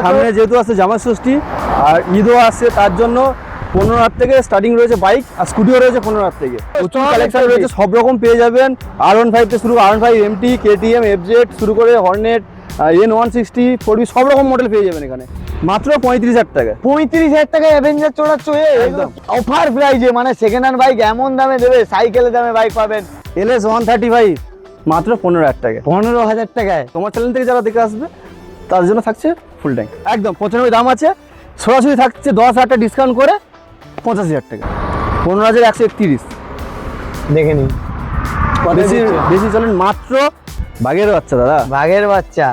সামনে যেহেতু আছে জামাই ষষ্ঠী আর ঈদও আসছে, তার জন্য 15,000 থেকে স্টার্টিং রয়েছে বাইক, আর স্কুটিও রয়েছে 15,000 থেকে। প্রচুর কালেকশন রয়েছে, সব রকম পেয়ে যাবেন। R15 থেকে শুরু, R15 MT, KTM, FZ শুরু করে হর্নেট, N160, 4B সব রকম মডেল পেয়ে যাবেন এখানে মাত্র 35,000 টাকা। 35,000 টাকায় অ্যাভেঞ্জার চড়াচ্ছ একদম অফার প্রাইজে, মানে সেকেন্ড হ্যান্ড বাইক এমন দামে দেবে, সাইকেলের দামে বাইক পাবেন। LS 135 মাত্র 15,000 টাকা। 15,000 টাকায়। তোমার চ্যানেল থেকে যারা দেখে আসবে তার জন্য থাকছে ফুল ট্যাঙ্ক একদম 95 দাম আছে, সরাসরি থাকছে 10,000 টাকা ডিসকাউন্ট করে 85,000 টাকা। 15,131 দেখে নিন বেশি বেশি চলেন মাত্র বাঘের বাচ্চা দাদা, বাঘের বাচ্চা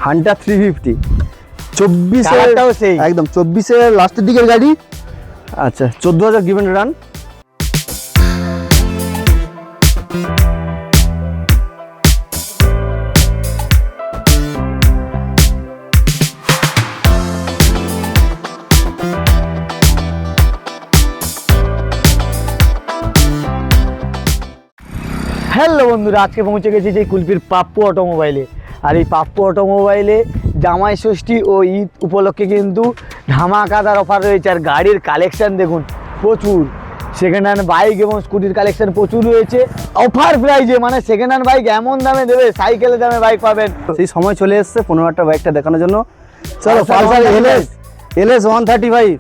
হান্টার 350 24 কালারটাও সেই। একদম 24 এর লাস্টের দিকের গাড়ি। আচ্ছা 14,000 গিভেন রান। হ্যালো বন্ধুরা, আজকে পৌঁছে গেছি সেই কুলপির পাপ্পু অটোমোবাইলে। আর এই পাপ্পু অটোমোবাইলে জামাই ষষ্ঠী ও ঈদ উপলক্ষে কিন্তু ধামাকাদার অফার রয়েছে। আর গাড়ির কালেকশান দেখুন প্রচুর, সেকেন্ড হ্যান্ড বাইক এবং স্কুটির কালেকশান প্রচুর রয়েছে অফার প্রাইজে, মানে সেকেন্ড হ্যান্ড বাইক এমন দামে দেবে, সাইকেলের দামে বাইক পাবেন। সেই সময় চলে এসছে 15,000 বাইকটা দেখানোর জন্য। চলো পালসার LS 135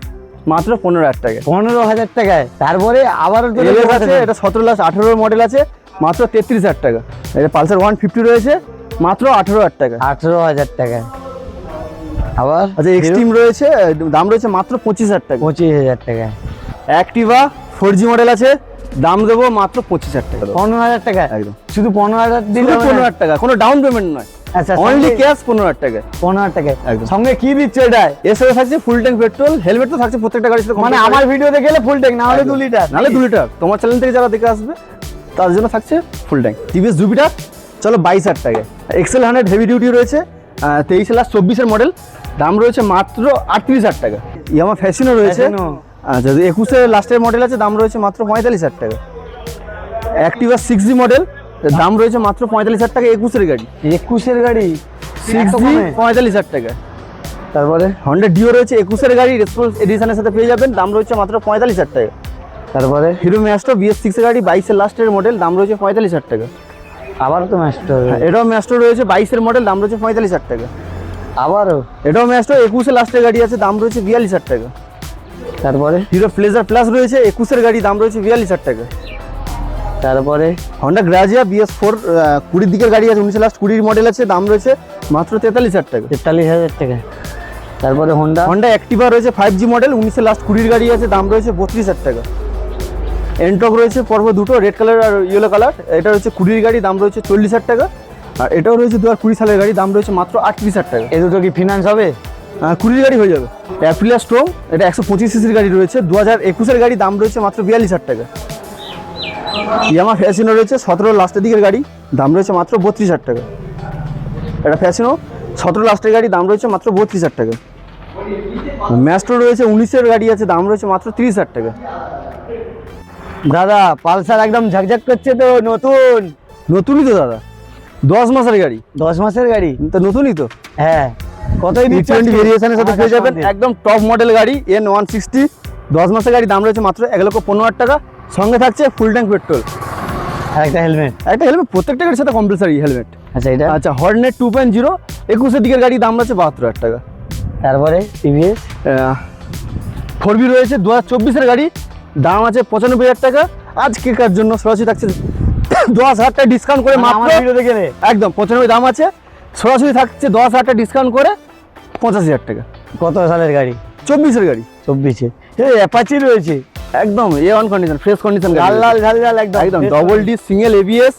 মাত্র 15,000 টাকা। 15,000 টাকায়। তারপরে আবারও LS আছে, এটা 17 লাস্ট 18 মডেল আছে মাত্র 33,000 টাকা। এটা পালসার 150 রয়েছে মাত্র 18,000 টাকা। 18,000 টাকায়। আবার আচ্ছা এক্সট্রিম রয়েছে, দাম রয়েছে মাত্র 25,000 টাকা। 25,000 টাকায়। অ্যাক্টিভা 4G মডেল আছে, দাম দেবো মাত্র 25,000 টাকা। 15,000 টাকায় একদম শুধু 15,000 দিলে 15,000 টাকা, কোনো ডাউন পেমেন্ট নয়, আচ্ছা অনলি ক্যাশ 15,000 টাকা। 15,000 টাকায় একদম। সঙ্গে কি দিচ্ছে এটা? এর সাথে থাকছে ফুল ট্যাঙ্ক পেট্রোল, হেলমেট তো থাকছে প্রত্যেকটা গাড়ির সাথে। মানে আমার ভিডিওতে গেলে ফুল ট্যাঙ্ক, না হলে 2 লিটার, নাহলে 2 লিটার। তোমার চ্যানেল থেকে যারা দেখে আসবে তার জন্য থাকছে ফুল ট্যাঙ্ক। টিভিএস জুপিটার চলো 22,000 টাকায়। এক্সেল 100 হেভি ডিউটি রয়েছে 23 লাস্ট 24 এর মডেল, দাম রয়েছে মাত্র 38,000 টাকা। ইয়ামা ফ্যাশনও রয়েছে, আচ্ছা 21 লাস্টের মডেল আছে, দাম রয়েছে মাত্র 45,000 টাকা। অ্যাক্টিভা 6G মডেল, দাম রয়েছে মাত্র 45,000 টাকা। 21 এর গাড়ি, 21 এর গাড়ি 6G 45,000 টাকা। তারপরে হন্ডা ডিও রয়েছে 21 এর গাড়ি, রেসপন্স এডিশনের সাথে পেয়ে যাবেন, দাম রয়েছে মাত্র 45,000 টাকা। তারপরে হিরো ম্যাস্ট্রো BS6 এর গাড়ি 22 এর লাস্টের মডেল, দাম রয়েছে 45,000 টাকা। আবার তো ম্যাস্টার, এটাও ম্যাস্ট্রো রয়েছে 22 এর মডেল, দাম রয়েছে 45,000 টাকা। আবারও এটাও ম্যাস্ট্রো 21 এর লাস্টের গাড়ি আছে, দাম রয়েছে 42,000 টাকা। তারপরে হিরো প্লেজার প্লাস রয়েছে 21 এর গাড়ি, দাম রয়েছে 42,000 টাকা। তারপরে হন্ডা গ্রাজিয়া BS4 20 দিকের গাড়ি আছে, 19 লাস্ট 20 মডেল আছে, দাম রয়েছে মাত্র 43,000 টাকা। 43,000 টাকা। তারপরে হন্ডা অ্যাক্টিভা রয়েছে 5G মডেল, 19 লাস্ট 20 গাড়ি আছে, দাম রয়েছে 32,000 টাকা। এন্টক রয়েছে পর্ব দুটো, রেড কালার আর ইয়েলো কালার, এটা হচ্ছে 20 গাড়ি, দাম রয়েছে 40,000 টাকা। আর এটাও রয়েছে 2020 সালের গাড়ি, দাম রয়েছে মাত্র 38,000 টাকা। এই দুটো কি ফিনান্স হবে? 20 গাড়ি হয়ে যাবে। অ্যাপ্রিলিয়া স্ট্রং, এটা 125 সিসির গাড়ি রয়েছে, 2021 এর গাড়ি, দাম রয়েছে মাত্র 42,000 টাকা। ইয়ামা ফ্যাশনো রয়েছে 17 লাস্টের দিকের গাড়ি, দাম রয়েছে মাত্র 32,000 টাকা। এটা ফ্যাশনো 17 লাস্টের গাড়ি, দাম রয়েছে মাত্র 32,000 টাকা। ম্যাস্ট্রো রয়েছে 19 এর গাড়ি আছে, দাম রয়েছে মাত্র 30,000 টাকা। দাদা পালসার একদম ঝকঝক করছে তো, নতুনই তো দাদা, 10 মাসের গাড়ি। 10 মাসের গাড়ি তো নতুনই তো। হ্যাঁ, কতই দিচ্ছে? ভেরিয়েশনের সাথে পেয়ে যাবেন, একদম টপ মডেল গাড়ি N160, 10 মাসের গাড়ি, দাম রয়েছে মাত্র 1,15,000 টাকা। সঙ্গে থাকছে ফুল ট্যাঙ্ক পেট্রোল, আর একটা হেলমেট। একটা হেলমেট প্রত্যেকটা গাড়ির সাথে কম্পালসারি হেলমেট। আচ্ছা এটা আচ্ছা হর্নেট 2.0 21 এর দিকের গাড়ি, দাম রয়েছে 72,000 টাকা। তারপরে টিভিএস 4B রয়েছে 2024 এর গাড়ি, দাম আছে 95,000 টাকা। আজকেকার জন্য সরাসরি থাকছে 10,000 টাকা ডিসকাউন্ট করে মাত্র একদম 95 দাম আছে, সরাসরি থাকছে 10,000 টাকা ডিসকাউন্ট করে 85,000 টাকা। কত সালের গাড়ি? 24 এর গাড়ি। 24 এই অ্যাপাচি রয়েছে একদম A1 কন্ডিশন, ফ্রেশ কন্ডিশন, লাল লাল ঝাল ঝাল একদম একদম ডবল ডি সিঙ্গেল ABS,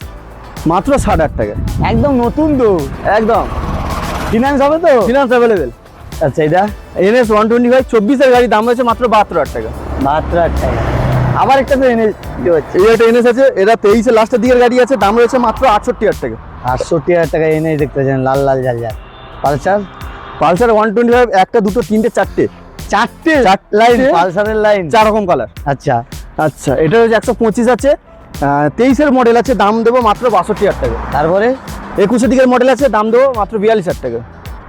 মাত্র 60,000 টাকা। একদম নতুন তো, একদম ফিনান্স হবে তো? Finance available. আচ্ছা এটা NS 125 24 এর গাড়ি, দাম রয়েছে মাত্র 72,000 টাকা। 72,000 টাকা। আবার একটা তো এনে হচ্ছে, এই একটা NS আছে, এটা 23 এর লাস্টের দিকের গাড়ি আছে, দাম রয়েছে মাত্র 68,000 টাকা। 68,000 টাকা এনে দেখতে পাচ্ছেন, লাল লাল ঝাল ঝাল। পালসার 125 একটা দুটো তিনটে চারটে লাইন, পালসারের লাইন 4 রকম কালার। আচ্ছা আচ্ছা এটা হচ্ছে 125 আছে, 23 এর মডেল আছে, দাম দেবো মাত্র 62,000 টাকা। তারপরে 21 এর দিকের মডেল আছে, দাম দেবো মাত্র 42,000 টাকা।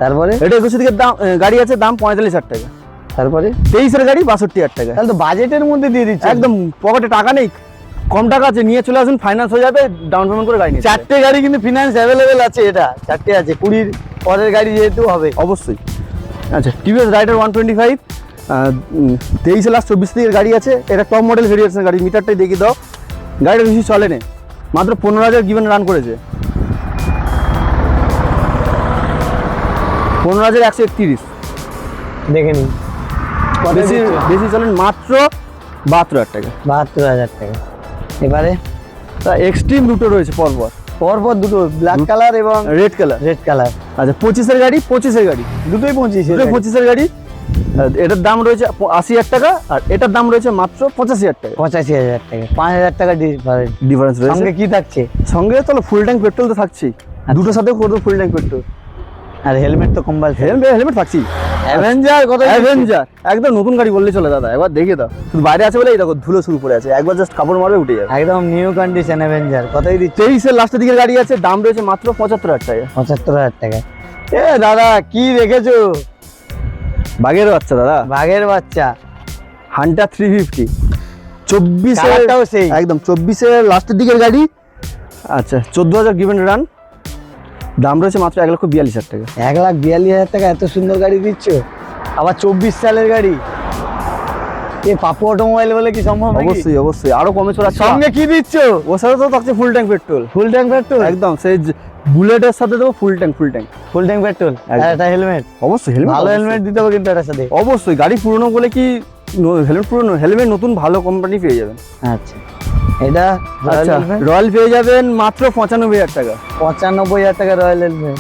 তারপরে এটা 21 দিকের দাম গাড়ি আছে, দাম 45,000 টাকা। তারপরে 23-এর গাড়ি 62,000 টাকা। তাহলে তো বাজেটের মধ্যে দিয়ে দিচ্ছে একদম পকেটে টাকা নেই, কম টাকা আছে, নিয়ে চলে আসুন, ফাইন্যান্স হয়ে যাবে, ডাউন পেমেন্ট করে গাড়ি নিয়ে যাবেন। 4টে গাড়ি কিন্তু ফিনান্স অ্যাভেলেবেল আছে, এটা 4টে আছে, 20 পরের গাড়ি যেহেতু হবে। অবশ্যই। আচ্ছা, টিভিএস রাইডার 125 23 লাস্ট 24 দিকের গাড়ি আছে। এটা টপ মডেল ভেরিয়েশন গাড়ি, মিটারটাই দেখিয়ে দাও। গাড়িটা বেশি চলে না, মাত্র 15,000 গিভেন রান করেছে, 15,131। দেখে নিন বেশি বেশি চলেন, মাত্র 72,000 টাকা। 72,000 টাকা। এবারে এক্সট্রিম দুটো রয়েছে পরপর, পরপর দুটো, ব্ল্যাক কালার এবং রেড কালার। Red colour. আচ্ছা, 25-এর গাড়ি, 25-এর গাড়ি, দুটোই 25। দুটোই 25-এর গাড়ি। এটার দাম রয়েছে 80,000 টাকা, আর এটার দাম রয়েছে মাত্র 85,000 টাকা। 85,000 টাকা, 5,000 টাকা ডিফারেন্স রয়েছে। সঙ্গে কি থাকছে? সঙ্গে চলো ফুল ট্যাঙ্ক পেট্রোল তো থাকছেই, দুটোর সাথে করবো ফুল ট্যাঙ্ক পেট্রোল, আর হেলমেট তো কম্পালসারি। হেলমেট থাকছি। অ্যাভেঞ্জার কত? অ্যাভেঞ্জার একদম নতুন গাড়ি বললে চলে দাদা, একবার দেখিয়ে দাও। শুধু বাইরে আছে বলে এই দেখো ধুলো শুরু করে আছে, একবার জাস্ট কাপড় মারবে উঠে যাবে। একদম নিউ কন্ডিশন অ্যাভেঞ্জার। কতই দিচ্ছে? 23-এর লাস্টের দিকের গাড়ি আছে, দাম রয়েছে মাত্র 75,000 টাকা। 75,000 টাকা। এ দাদা কি রেখেছো? বাঘের বাচ্চা দাদা, বাঘের বাচ্চা। হান্টার 350 24-এর, কালারটাও সেই। একদম 24-এর লাস্টের দিকের গাড়ি। আচ্ছা, 14,000 গিভেন রান, দাম রয়েছে মাত্র 1,42,000 টাকা। 1,42,000 টাকা এত সুন্দর গাড়ি দিচ্ছ, আবার 24 সালের গাড়ি। এ পাপু অটোমোবাইল বলে কি সম্ভব নাকি? অবশ্যই অবশ্যই, আরো কমে চলে আসছে। সঙ্গে কি দিচ্ছ? ওর সাথে তো থাকছে full tank petrol. Full tank petrol? একদম সেই বুলেটের সাথে দেবো full tank. Full tank petrol আর একটা হেলমেট। অবশ্যই হেলমেট, ভালো হেলমেট দিতে হবে কিন্তু এটার সাথে। অবশ্যই। গাড়ি পুরনো বলে কি হেলমেট পুরনো, হেলমেট নতুন ভালো কোম্পানি পেয়ে যাবেন। আচ্ছা, এটা আচ্ছা, রয়্যাল পেয়ে যাবেন মাত্র 95,000 টাকা। 95,000 টাকা রয়্যাল হেলমেট।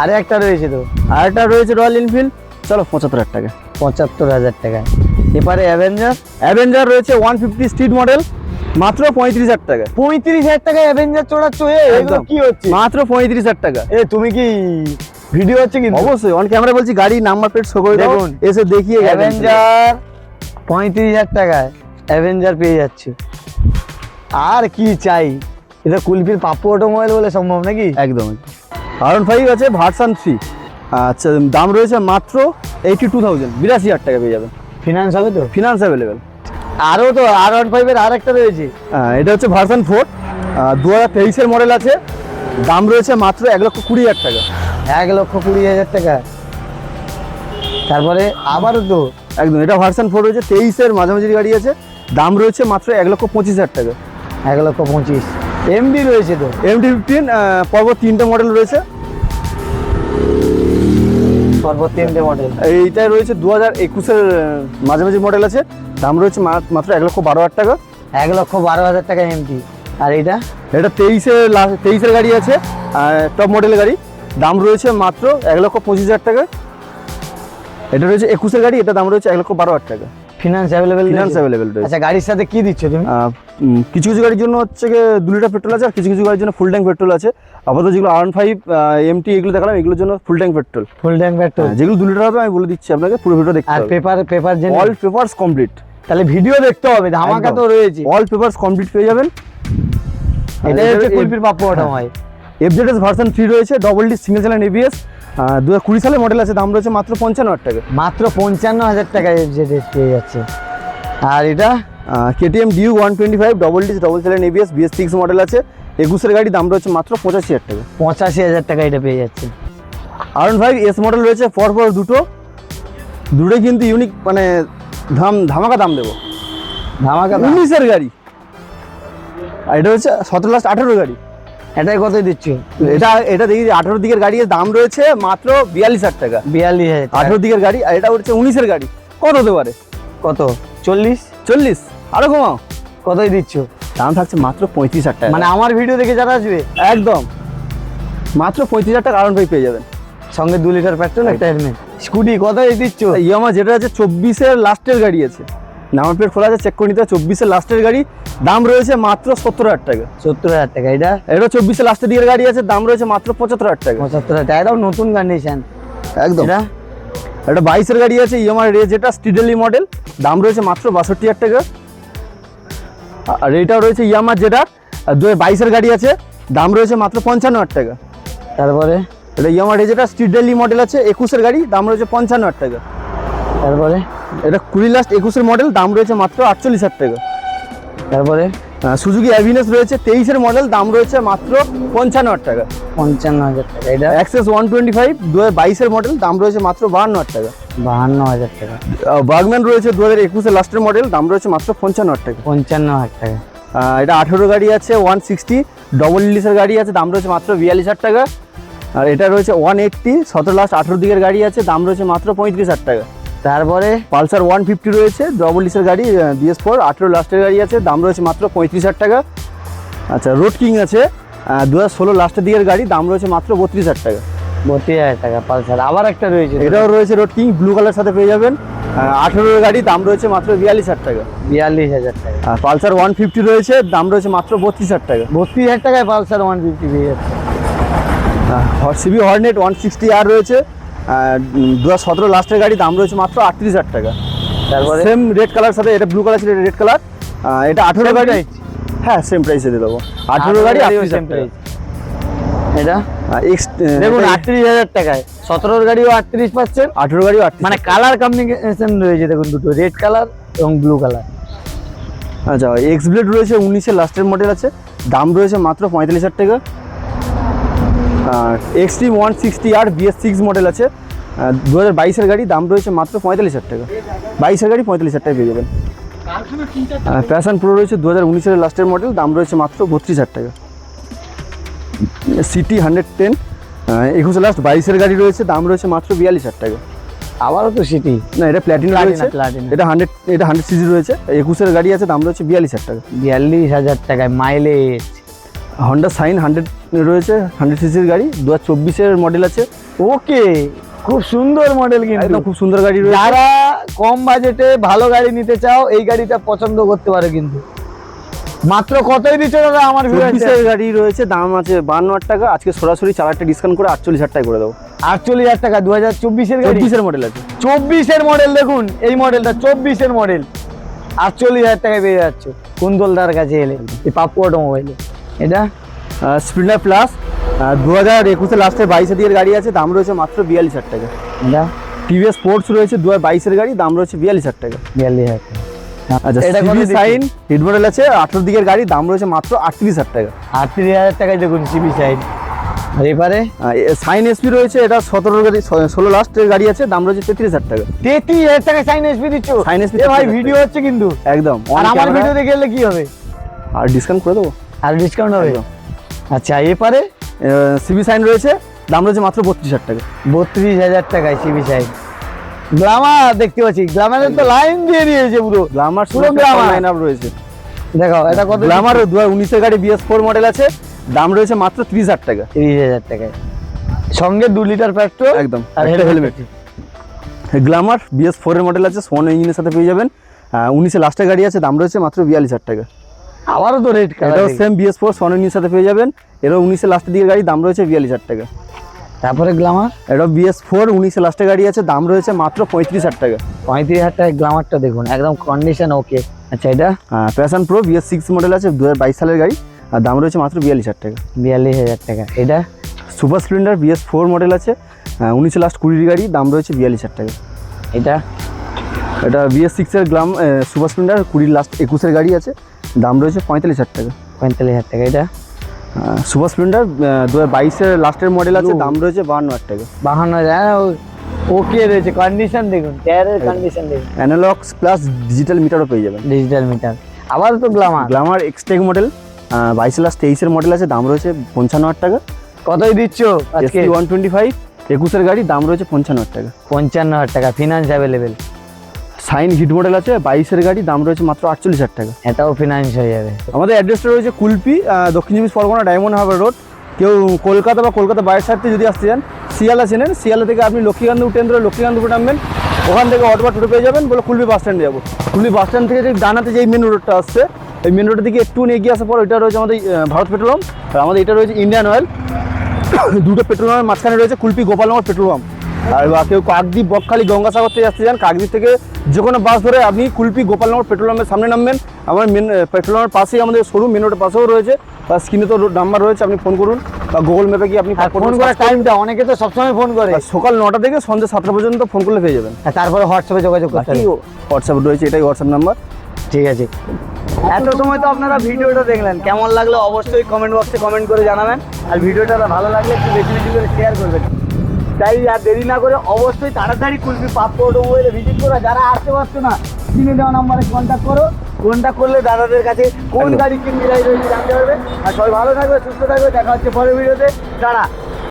আরে একটা রয়েছে তো, আর একটা রয়েছে রয়্যাল এনফিল্ড, চলো 75,000 টাকা। 75,000 টাকা। এবারে অ্যাভেঞ্জার। অ্যাভেঞ্জার রয়েছে 150 স্ট্রিট মডেল, মাত্র 35,000 টাকা। 35,000 টাকা অ্যাভেঞ্জার চড়াচ্ছ? একদম। কি হচ্ছে? মাত্র 35,000 টাকা। এ তুমি কি ভিডিও হচ্ছে কিন্তু? অবশ্যই অন ক্যামেরা বলছি, গাড়ি নাম্বার প্লেট শো করে দাও, দেখুন। এসে দেখিয়ে গেলেন। অ্যাভেঞ্জার 35,000 টাকায় অ্যাভেঞ্জার পেয়ে যাচ্ছে, আর কি চাই? এটা কুলপির পাপ্পু অটোমোবাইল বলে সম্ভব নাকি? একদম। R15 আছে ভার্সন 3। আচ্ছা, দাম রয়েছে মাত্র 82,000, 82,000 টাকা পেয়ে যাবেন। ফিনান্স হবে তো? Finance available. আরও তো R15 এর আর একটা রয়েছে। এটা হচ্ছে ভার্সন 4, 2023-এর মডেল আছে, দাম রয়েছে মাত্র 1,20,000 টাকা। 1,20,000 টাকা। তারপরে আবারও তো একদম, এটা ভার্সন 4 রয়েছে, 23-এর মাঝামাঝি গাড়ি আছে, দাম রয়েছে মাত্র 1,25,000 টাকা। 1,25,000 এমডি রয়েছে তো? MT-15 পর্ব 3টে মডেল রয়েছে, সর্বোচ্চ 3টে মডেল। এইটা রয়েছে 2021-এর মাঝামাঝি মডেল আছে, দাম রয়েছে মাত্র 1,12,000 টাকা। 1,12,000 টাকা এমডি। আর এইটা? এটা 23-এর গাড়ি আছে, টপ মডেলের গাড়ি, দাম রয়েছে মাত্র 1,25,000 টাকা। এটা রয়েছে 21-এর গাড়ি, এটা দাম রয়েছে 1,12,000 টাকা। Finance available? ফিনান্স অ্যাভেলেবেল রয়েছে। আচ্ছা, গাড়ির সাথে কি দিচ্ছ তুমি? কিছু কিছু গাড়ির জন্য হচ্ছে 2 লিটার পেট্রোল আছে, আর কিছু কিছু গাড়ির জন্য ফুল ট্যাঙ্ক পেট্রোল আছে। আপাতত যেগুলো R15 MT এগুলো দেখালাম, এগুলোর জন্য ফুল tank petrol. Full tank petrol. যেগুলো 2 লিটার হবে আমি বলে দিচ্ছি আপনাকে, পুরো ভিডিও দেখতে আর হবে। পেপার জেনে অল পেপারস কমপ্লিট। তাহলে ভিডিও দেখতে হবে, ধামাকা তো রয়েছে। অল পেপারস কমপ্লিট পেয়ে যাবেন। এটাই হচ্ছে কুলপির পাপ্পু অটোমোবাইল। FZS ভার্সন 3 রয়েছে, double D single channel ABS, 2020 সালের মডেল আছে, দাম রয়েছে মাত্র 55,000 টাকা। মাত্র 55,000 টাকা FZS পেয়ে যাচ্ছে। আর এটা KTM DU 125 double D double channel ABS, BS6 model আছে, 21-এর গাড়ি, দাম রয়েছে মাত্র 85,000 টাকা। 85,000 টাকা এটা পেয়ে যাচ্ছে। R15 S মডেল রয়েছে, পরপর দুটোই কিন্তু ইউনিক, মানে ধামাকা দাম দেবো। ধামাকা 19-এর গাড়ি, আর এটা হচ্ছে 17 লাস্ট 18-এর গাড়ি। এটাই কত দিচ্ছ? এটা দেখি 18 দিকের গাড়ি, দাম রয়েছে মাত্র 42,000 টাকা। 42,000। 18 দিকের গাড়ি, আর এটা হচ্ছে 19-এর গাড়ি। কত হতে পারে? কত? 40? আরো কমাও। কতই দিচ্ছ? দাম থাকছে মাত্র 35,000 টাকা। মানে আমার ভিডিও দেখে যারা আসবে একদম মাত্র 35,000 টাকা R15 পেয়ে যাবেন, সঙ্গে 2 লিটার পেট্রোল, একটা হেলমেট। স্কুটি কতই দিচ্ছ? ইয়ামা যেটা আছে 24-এর লাস্টের গাড়ি আছে, নাম্বার প্লেট খোলা আছে, চেক করে নিতে হবে। 24-এর লাস্টের গাড়ি, দাম রয়েছে মাত্র 70,000 টাকা। 70,000 টাকা। এটা? এটা 24-এর লাস্টের দিকের গাড়ি আছে, দাম রয়েছে মাত্র 75,000 টাকা। 75,000 টাকা। এটাও নতুন কন্ডিশন একদম। এটা? এটা 22-এর গাড়ি আছে, ইয়ামা রে, যেটা স্টিডেলি মডেল, দাম রয়েছে মাত্র 62,000 টাকা। আর এটাও রয়েছে ইয়ামা যেটা 2022-এর গাড়ি আছে, দাম রয়েছে মাত্র 55,000 টাকা। তারপরে এটা ইয়ামাহা রেজেটা স্ট্রিট ডেইলি মডেল আছে, 21-এর গাড়ি, দাম রয়েছে 55,000 টাকা। তারপরে এটা 20 লাস্ট 21-এর মডেল, দাম রয়েছে মাত্র 48,000 টাকা। তারপরে সুজুকি অ্যাভিনেস রয়েছে 23-এর মডেল, দাম রয়েছে মাত্র 55,000 টাকা। 55,000 টাকা। এটা অ্যাক্সেস 125 2022-এর মডেল, দাম রয়েছে মাত্র 52,000 টাকা। 52,000 টাকা। বার্গম্যান রয়েছে 2021-এর লাস্টের মডেল, দাম রয়েছে মাত্র 55,000 টাকা। 55,000 টাকা। এটা 18 গাড়ি আছে, 160 ডবল ইলিশের গাড়ি আছে, দাম রয়েছে মাত্র 42,000 টাকা। আর এটা রয়েছে 180 17 লাস্ট 18 দিকের গাড়ি আছে, দাম রয়েছে মাত্র 35,000 টাকা। তারপরে পালসার 150 রয়েছে ডবল ইলিশের গাড়ি, BS4 18 লাস্টের গাড়ি আছে, দাম রয়েছে মাত্র 35,000 টাকা। আচ্ছা, রোড কিং আছে 2016 লাস্টের দিকের গাড়ি, দাম রয়েছে মাত্র 32,000 টাকা। 32,000 টাকা পালসার। আবার একটা রয়েছে, এটাও রয়েছে রোড কিং, ব্লু কালার সাথে পেয়ে যাবেন, 18 গাড়ি, দাম রয়েছে মাত্র 42,000 টাকা। 42,000 টাকা। আর পালসার 150 রয়েছে, দাম রয়েছে মাত্র 32,000 টাকা। 32,000 টাকায় পালসার 150 পেয়ে যাচ্ছে। সিবি হর্নেট 160R রয়েছে, 2017 লাস্টের গাড়ি, দাম রয়েছে মাত্র 38,000 টাকা। তারপরে সেম রেড কালার সাথে, এটা ব্লু কালার ছিল, এটা রেড কালার, এটা 18 গাড়ি। হ্যাঁ, সেম প্রাইসে দিয়ে দেবো, 18 গাড়ি 38,000 টাকা। এটা দেখুন 38,000 টাকায় 17 গাড়িও 38 পাচ্ছেন, 18 গাড়ি 38। মানে কালার কম্বিনেশন রয়েছে দেখুন, দুটো রেড কালার এবং ব্লু কালার। আচ্ছা, এক্স ব্লেড রয়েছে 19-এর লাস্টের মডেল আছে, দাম রয়েছে মাত্র 45,000 টাকা। আর এক্সট্রিম 160R BS6 মডেল আছে, 2022-এর গাড়ি, দাম রয়েছে মাত্র 45,000 টাকা। 22-এর গাড়ি 45,000 টাকা পেয়ে যাবেন। প্যাশন প্রো রয়েছে 2019-এর লাস্টের মডেল, দাম রয়েছে মাত্র 32,000 টাকা। সিটি 110 21 লাস্ট 22-এর গাড়ি রয়েছে, দাম রয়েছে মাত্র 42,000 টাকা। আবারও তো সিটি না, এটা প্ল্যাটিনা রয়েছে, প্লাটিনা। এটা 100 সিসি রয়েছে, 21-এর গাড়ি আছে, দাম রয়েছে 42,000 টাকা। 42,000 টাকায় মাইলেজ। হন্ডা সাইন 100 রয়েছে, 100 সিসির গাড়ি, 2024-এর মডেল আছে। ওকে, খুব সুন্দর মডেল, কিন্তু একদম খুব সুন্দর গাড়ি রয়েছে। যারা কম বাজেটে ভালো গাড়ি নিতে চাও এই গাড়িটা পছন্দ করতে পারে। কিন্তু মাত্র কতই দিচ্ছ দাদা আমার ভিউয়ারদের? 24-এর গাড়ি রয়েছে, দাম আছে 52,000 টাকা। আজকে সরাসরি 4টা ডিসকাউন্ট করে 48,000 টাকা করে দেবো। 48,000 টাকা 2024-এর গাড়ি। 24-এর মডেল আছে। 24-এর মডেল, দেখুন এই মডেলটা 24-এর মডেল, 48,000 টাকায় পেয়ে যাচ্ছ কুন্দলদার কাছে এলে, এই পাপ্পু অটোমোবাইলে। এটা স্প্লেন্ডার প্লাস 2021-এর লাস্টের 22-এর দিকের গাড়ি আছে, দাম রয়েছে মাত্র 42,000 টাকা। এটা টিভিএস স্পোর্টস রয়েছে 2022-এর গাড়ি, দাম রয়েছে 42,000 টাকা। 42,000 টাকা। আচ্ছা, এটা কত সিবি দিচ্ছি? সাইন হিট মডেল আছে 18 দিকের গাড়ি, দাম রয়েছে মাত্র 38,000 টাকা। 38,000 টাকায় দেখুন সিবি সাইড। আর এবারে সাইন এসপি রয়েছে, এটা 17 গাড়ি 16 লাস্টের গাড়ি আছে, দাম রয়েছে 33,000 টাকা। 33,000 টাকায় সাইন এসপি দিচ্ছ? সাইন এসপি এ ভাই ভিডিও হচ্ছে কিন্তু একদম। আর আমার ভিডিও দেখে এলে কি হবে? আর ডিসকাউন্ট করে দেবো, আর ডিসকাউন্ট হবে। একদম। আচ্ছা, এপারে সিবি সাইন রয়েছে, দাম রয়েছে মাত্র 32,000 টাকা। 32,000 টাকায় সিবি সাইড। গ্লামার দেখতে পাচ্ছি, গ্লামারের তো লাইন দিয়ে দিয়েছে পুরো। গ্লামার পুরো গ্লামার লাইন আপ রয়েছে। দেখাও এটা কত? গ্লামার 2019-এর গাড়ি BS4 মডেল আছে, দাম রয়েছে মাত্র 30,000 টাকা। 30,000 টাকায়, সঙ্গে 2 লিটার পেট্রোল একদম, আর একটা হেলমেট। গ্লামার BS4-এর মডেল আছে, সোন ইঞ্জিনের সাথে পেয়ে যাবেন, 19-এর লাস্টের গাড়ি আছে, দাম রয়েছে মাত্র 42,000 টাকা। আবারও তো রেড কালার। এটাও সেম BS4 সোন ইঞ্জিনের সাথে পেয়ে যাবেন, এটাও 19-এর লাস্টের দিকের গাড়ি, দাম রয়েছে 42,000 টাকা। তারপরে গ্লামার এটাও BS4 19-এর লাস্টের গাড়ি আছে, দাম রয়েছে মাত্র 35,000 টাকা। 35,000 টাকায় গ্লামারটা দেখুন, একদম কন্ডিশন ওকে। আচ্ছা, এটা প্যাশন প্রো BS6 মডেল আছে, 2022 সালের গাড়ি, আর দাম রয়েছে মাত্র 42,000 টাকা। 42,000 টাকা। এটা সুপার স্প্লেন্ডার BS4 মডেল আছে, 19-এর লাস্ট 20 গাড়ি, দাম রয়েছে 42,000 টাকা। এটা এটা BS6-এর সুপার স্প্লেন্ডার 20 লাস্ট 21-এর গাড়ি আছে, দাম রয়েছে 45,000 টাকা। 45,000 টাকা। এটা সুপার স্প্লেন্ডার 2022-এর লাস্টের মডেল আছে, দাম রয়েছে 52,000 টাকা। 52,000 ওকে রয়েছে, কন্ডিশন দেখুন, টায়ারের কন্ডিশন দেখুন। অ্যানালগস প্লাস ডিজিটাল মিটারও পেয়ে যাবেন। Digital meter. আবার তো Glamour. Glamour Xtec model 22 last 23-এর মডেল আছে, দাম রয়েছে 55,000 টাকা। কতই দিচ্ছ আজকে? SP 125 21-এর গাড়ি, দাম রয়েছে 55,000 টাকা। 55,000 টাকা, ফিনান্স অ্যাভেলেবেল। সাইন হিট মডেল আছে 22-এর গাড়ি, দাম রয়েছে মাত্র 48,000 টাকা। এটাও ফিনান্স হয়ে যাবে। আমাদের অ্যাড্রেসটা রয়েছে কুলপি, দক্ষিণ চব্বিশ পরগনা, ডায়মন্ড হারবার রোড। কেউ কলকাতা বা কলকাতা বাইরের সাইড থেকে যদি আসতে চান, শিয়ালা চেনেন, শিয়ালা থেকে আপনি লক্ষ্মীকান্ত ট্রেন ধরে লক্ষ্মীকান্তপুর নামবেন, ওখান থেকে অটো বা টোটো পেয়ে যাবেন, বলে কুলপি বাস স্ট্যান্ডে যাবো। কুলপি বাস স্ট্যান্ড থেকে ঠিক ডানাতে যেই মেন রোডটা আসছে, এই মেন রোডের দিকে একটু এগিয়ে আসার পর ওইটা রয়েছে আমাদের ভারত পেট্রোল পাম্প, আর আমাদের এটা রয়েছে ইন্ডিয়ান অয়েল। দুটো পেট্রোল পাম্পের মাঝখানে রয়েছে কুলপি গোপালনগর পেট্রোল পাম্প। আর বা কেউ কাকদ্বীপ, বকখালি, গঙ্গাসাগর থেকে আসতে চান, কাকদ্বীপ থেকে যে কোনো বাস ধরে আপনি কুলপি গোপালনগর পেট্রোল পাম্পের সামনে নামবেন। আমার মেন পেট্রোল পাম্পের পাশেই আমাদের শোরুম, মেন রোডের পাশেও রয়েছে, আর স্ক্রিনে তো নাম্বার রয়েছে, আপনি ফোন করুন বা গুগল ম্যাপে গিয়ে আপনি ফোন করার টাইমটা, অনেকে তো সবসময় ফোন করে, সকাল 9টা থেকে সন্ধ্যে 7টা পর্যন্ত ফোন করলে পেয়ে যাবেন। তারপরে হোয়াটসঅ্যাপে যোগাযোগ করতে বাকি হবে। হোয়াটসঅ্যাপ রয়েছে, এটাই হোয়াটসঅ্যাপ নাম্বার। ঠিক আছে, এত সময় তো আপনারা ভিডিওটা দেখলেন, কেমন লাগলো অবশ্যই কমেন্ট বক্সে কমেন্ট করে জানাবেন। আর ভিডিওটা ভালো লাগলে একটু বেশি বেশি করে শেয়ার করবেন। তাই আর দেরি না করে অবশ্যই তাড়াতাড়ি কুলপি পাপ্পু অটোমোবাইলে ভিজিট করো। যারা আসতে পারছো না, স্ক্রিনে দেওয়া নাম্বারে কন্ট্যাক্ট করো। কন্ট্যাক্ট করলে দাদাদের কাছে কোন গাড়ি কি মিলাই রয়েছে জানতে পারবে। আর সবাই ভালো থাকবে, সুস্থ থাকবে, দেখা হচ্ছে পরের ভিডিওতে। টাটা।